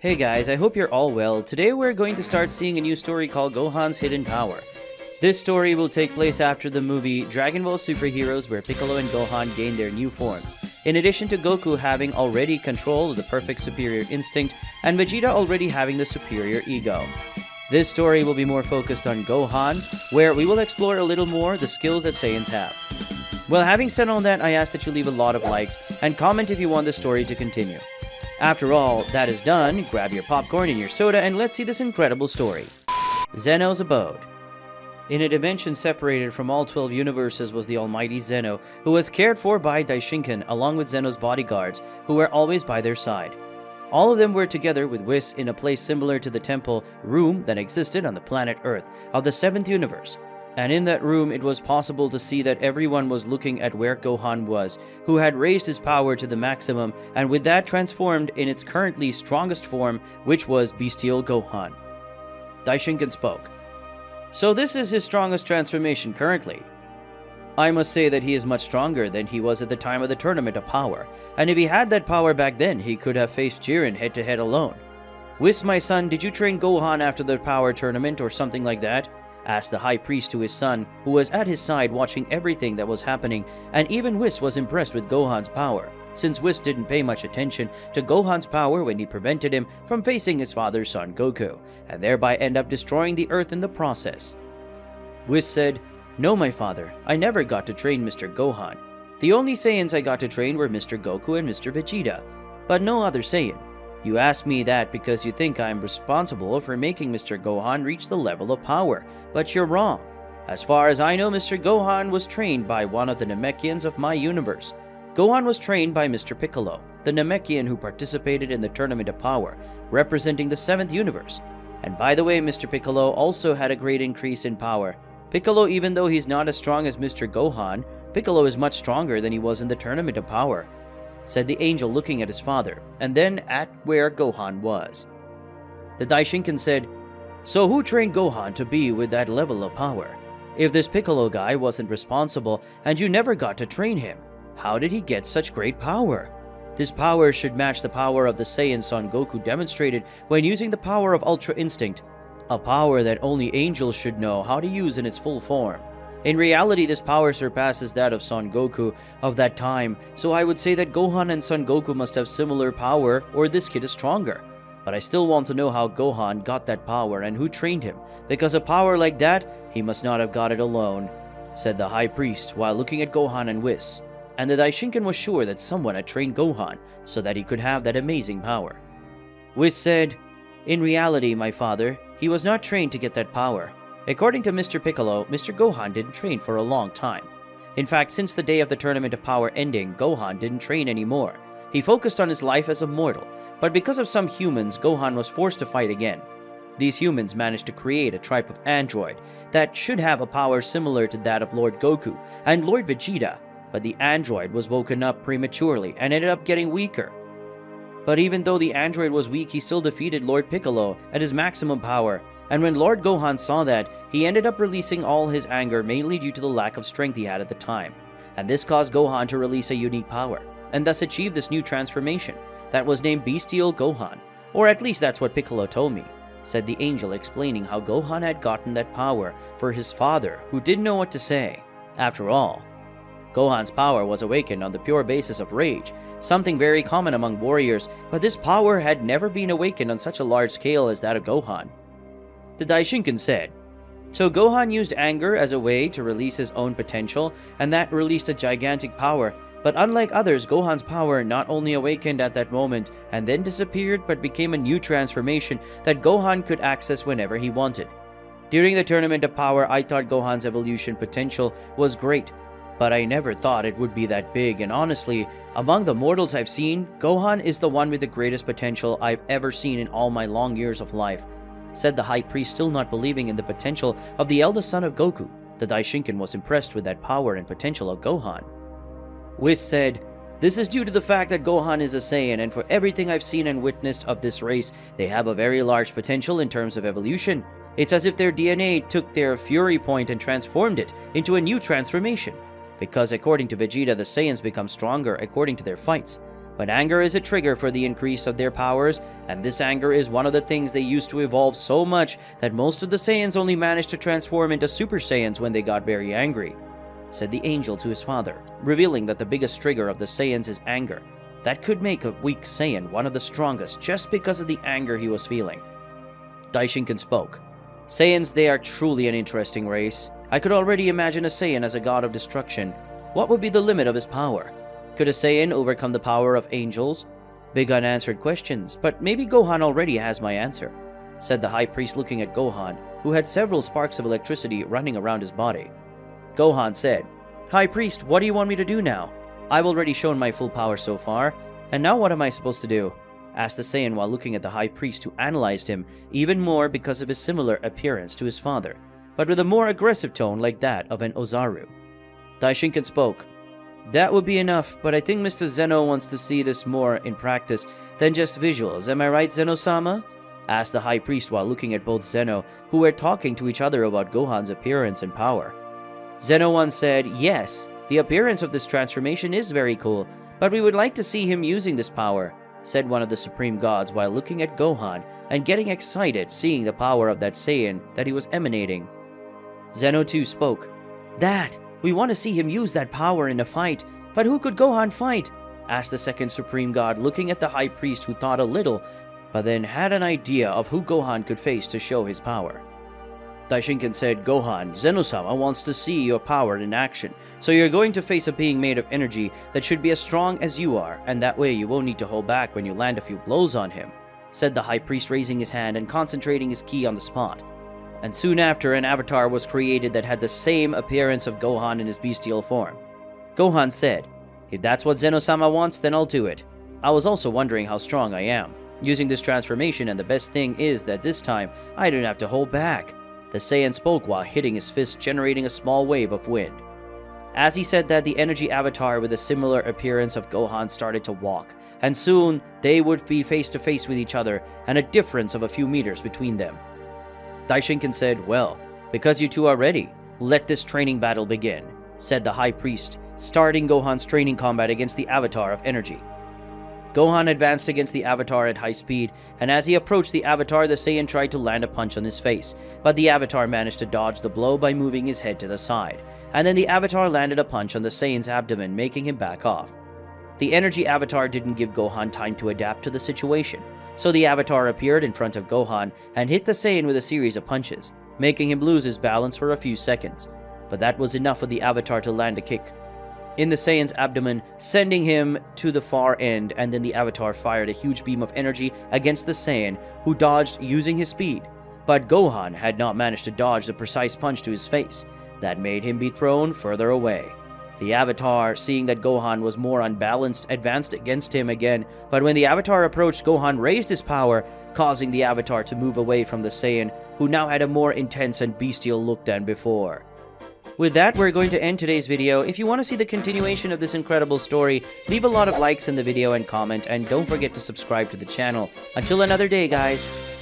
Hey guys, I hope you're all well. Today we're going to start seeing a new story called Gohan's Hidden Power. This story will take place after the movie Dragon Ball Superheroes, where Piccolo and Gohan gain their new forms, in addition to Goku having already control of the perfect superior instinct and Vegeta already having the superior ego. This story will be more focused on Gohan, where we will explore a little more the skills that Saiyans have. Well, having said all that, I ask that you leave a lot of likes and comment if you want the story to continue. After all that is done, grab your popcorn and your soda and let's see this incredible story. Zeno's Abode. In a dimension separated from all 12 universes was the almighty Zeno, who was cared for by Daishinkan along with Zeno's bodyguards, who were always by their side. All of them were together with Whis in a place similar to the temple room that existed on the planet Earth of the 7th universe. And in that room it was possible to see that everyone was looking at where Gohan was, who had raised his power to the maximum and with that transformed in its currently strongest form, which was BESTIAL Gohan. Daishinkan spoke. So this is his strongest transformation currently. I must say that he is much stronger than he was at the time of the Tournament of Power, and if he had that power back then, he could have faced Jiren head-to-head alone. Whis, my son, did you train Gohan after the Power Tournament or something like that? Asked the High Priest to his son, who was at his side watching everything that was happening, and even Whis was impressed with Gohan's power, since Whis didn't pay much attention to Gohan's power when he prevented him from facing his father's son Goku, and thereby end up destroying the Earth in the process. Whis said, "No, my father, I never got to train Mr. Gohan. The only Saiyans I got to train were Mr. Goku and Mr. Vegeta, but no other Saiyan. You ask me that because you think I am responsible for making Mr. Gohan reach the level of power, but you're wrong. As far as I know, Mr. Gohan was trained by one of the Namekians of my universe. Gohan was trained by Mr. Piccolo, the Namekian who participated in the Tournament of Power, representing the 7th universe. And by the way, Mr. Piccolo also had a great increase in power. Piccolo, even though he's not as strong as Mr. Gohan, Piccolo is much stronger than he was in the Tournament of Power," said the angel looking at his father, and then at where Gohan was. The Daishinkan said, "So who trained Gohan to be with that level of power? If this Piccolo guy wasn't responsible and you never got to train him, how did he get such great power? This power should match the power of the Saiyan Son Goku demonstrated when using the power of Ultra Instinct, a power that only angels should know how to use in its full form. In reality, this power surpasses that of Son Goku of that time, so I would say that Gohan and Son Goku must have similar power or this kid is stronger. But I still want to know how Gohan got that power and who trained him, because a power like that, he must not have got it alone," said the High Priest while looking at Gohan and Whis. And the Daishinkan was sure that someone had trained Gohan so that he could have that amazing power. Whis said, "In reality, my father, he was not trained to get that power. According to Mr. Piccolo, Mr. Gohan didn't train for a long time. In fact, since the day of the Tournament of Power ending, Gohan didn't train anymore. He focused on his life as a mortal, but because of some humans, Gohan was forced to fight again. These humans managed to create a type of android that should have a power similar to that of Lord Goku and Lord Vegeta, but the android was woken up prematurely and ended up getting weaker. But even though the android was weak, he still defeated Lord Piccolo at his maximum power, and when Lord Gohan saw that, he ended up releasing all his anger mainly due to the lack of strength he had at the time, and this caused Gohan to release a unique power, and thus achieve this new transformation that was named BESTIAL Gohan, or at least that's what Piccolo told me," said the angel, explaining how Gohan had gotten that power for his father, who didn't know what to say. After all, Gohan's power was awakened on the pure basis of rage, something very common among warriors, but this power had never been awakened on such a large scale as that of Gohan. The Daishinkan said, "So Gohan used anger as a way to release his own potential, and that released a gigantic power, but unlike others, Gohan's power not only awakened at that moment and then disappeared, but became a new transformation that Gohan could access whenever he wanted. During the Tournament of Power, I thought Gohan's evolution potential was great, but I never thought it would be that big, and honestly, among the mortals I've seen, Gohan is the one with the greatest potential I've ever seen in all my long years of life," said the High Priest, still not believing in the potential of the eldest son of Goku. The Daishinkan was impressed with that power and potential of Gohan. Whis said, "This is due to the fact that Gohan is a Saiyan, and for everything I've seen and witnessed of this race, they have a very large potential in terms of evolution. It's as if their DNA took their Fury Point and transformed it into a new transformation. Because according to Vegeta, the Saiyans become stronger according to their fights. But anger is a trigger for the increase of their powers, and this anger is one of the things they used to evolve so much that most of the Saiyans only managed to transform into Super Saiyans when they got very angry, said the angel to his father, revealing that the biggest trigger of the Saiyans is anger. That could make a weak Saiyan one of the strongest just because of the anger he was feeling. Daishinkan spoke. Saiyans, they are truly an interesting race. I could already imagine a Saiyan as a god of destruction. What would be the limit of his power? Could a Saiyan overcome the power of angels? Big unanswered questions, but maybe Gohan already has my answer, said the high priest looking at Gohan, who had several sparks of electricity running around his body. Gohan said, High priest, what do you want me to do now? I've already shown my full power so far, and now what am I supposed to do? Asked the Saiyan while looking at the high priest, who analyzed him even more because of his similar appearance to his father, but with a more aggressive tone like that of an Ozaru. Daishinkan spoke. That would be enough, but I think Mr. Zeno wants to see this more in practice than just visuals. Am I right, Zeno-sama? Asked the high priest while looking at both Zeno, who were talking to each other about Gohan's appearance and power. Zeno once said, Yes, the appearance of this transformation is very cool, but we would like to see him using this power, said one of the supreme gods while looking at Gohan and getting excited seeing the power of that Saiyan that he was emanating. Zeno too spoke. That! We want to see him use that power in a fight, but who could Gohan fight? Asked the second supreme god looking at the high priest, who thought a little, but then had an idea of who Gohan could face to show his power. Daishinkan said, Gohan, Zeno-sama wants to see your power in action, so you're going to face a being made of energy that should be as strong as you are, and that way you won't need to hold back when you land a few blows on him, said the high priest, raising his hand and concentrating his ki on the spot. And soon after, an avatar was created that had the same appearance of Gohan in his bestial form. Gohan said, If that's what Zeno-sama wants, then I'll do it. I was also wondering how strong I am, using this transformation, and the best thing is that this time, I don't have to hold back. The Saiyan spoke while hitting his fist, generating a small wave of wind. As he said that, the energy avatar with a similar appearance of Gohan started to walk, and soon they would be face to face with each other, and a difference of a few meters between them. Daishinkan said, Well, because you two are ready, let this training battle begin, said the high priest, starting Gohan's training combat against the avatar of energy. Gohan advanced against the avatar at high speed, and as he approached the avatar, the Saiyan tried to land a punch on his face, but the avatar managed to dodge the blow by moving his head to the side, and then the avatar landed a punch on the Saiyan's abdomen, making him back off. The energy avatar didn't give Gohan time to adapt to the situation, so the avatar appeared in front of Gohan and hit the Saiyan with a series of punches, making him lose his balance for a few seconds, but that was enough for the avatar to land a kick in the Saiyan's abdomen, sending him to the far end, and then the avatar fired a huge beam of energy against the Saiyan, who dodged using his speed, but Gohan had not managed to dodge the precise punch to his face. That made him be thrown further away. The avatar, seeing that Gohan was more unbalanced, advanced against him again, but when the avatar approached, Gohan raised his power, causing the avatar to move away from the Saiyan, who now had a more intense and bestial look than before. With that, we're going to end today's video. If you want to see the continuation of this incredible story, leave a lot of likes in the video and comment, and don't forget to subscribe to the channel. Until another day, guys.